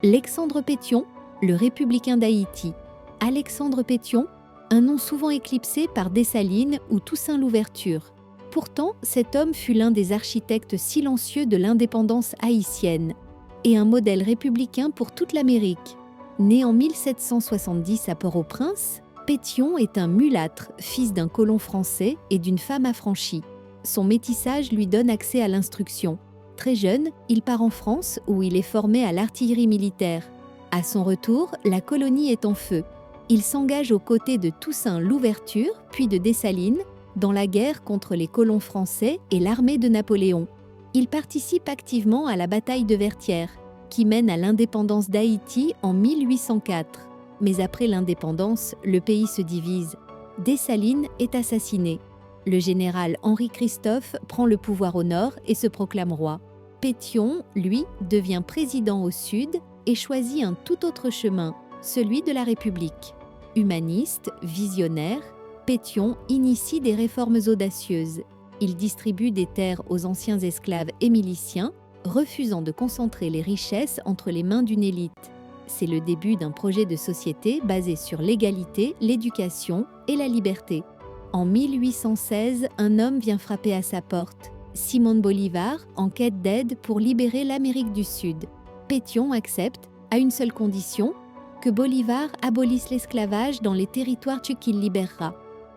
Alexandre Pétion, le républicain d'Haïti. Alexandre Pétion, un nom souvent éclipsé par Dessalines ou Toussaint Louverture. Pourtant, cet homme fut l'un des architectes silencieux de l'indépendance haïtienne et un modèle républicain pour toute l'Amérique. Né en 1770 à Port-au-Prince, Pétion est un mulâtre, fils d'un colon français et d'une femme affranchie. Son métissage lui donne accès à l'instruction. Très jeune, il part en France où il est formé à l'artillerie militaire. À son retour, la colonie est en feu. Il s'engage aux côtés de Toussaint Louverture, puis de Dessalines, dans la guerre contre les colons français et l'armée de Napoléon. Il participe activement à la bataille de Vertières, qui mène à l'indépendance d'Haïti en 1804. Mais après l'indépendance, le pays se divise. Dessalines est assassiné. Le général Henri-Christophe prend le pouvoir au nord et se proclame roi. Pétion, lui, devient président au sud et choisit un tout autre chemin, celui de la République. Humaniste, visionnaire, Pétion initie des réformes audacieuses. Il distribue des terres aux anciens esclaves et miliciens, refusant de concentrer les richesses entre les mains d'une élite. C'est le début d'un projet de société basé sur l'égalité, l'éducation et la liberté. En 1816, un homme vient frapper à sa porte. Simón Bolívar, en quête d'aide pour libérer l'Amérique du Sud. Pétion accepte, à une seule condition, que Bolívar abolisse l'esclavage dans les territoires qu'il libérera.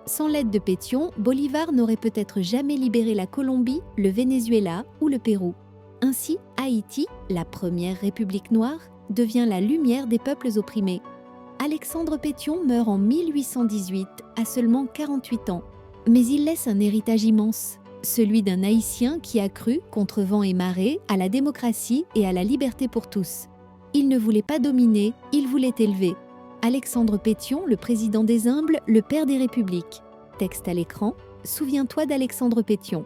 Sans l'aide de Pétion, Bolívar n'aurait peut-être jamais libéré la Colombie, le Venezuela ou le Pérou. Ainsi, Haïti, la première république noire, devient la lumière des peuples opprimés. Alexandre Pétion meurt en 1818, à seulement 48 ans. Mais il laisse un héritage immense, celui d'un Haïtien qui a cru, contre vent et marée, à la démocratie et à la liberté pour tous. Il ne voulait pas dominer, il voulait élever. Alexandre Pétion, le président des humbles, le père des républiques. Texte à l'écran, souviens-toi d'Alexandre Pétion.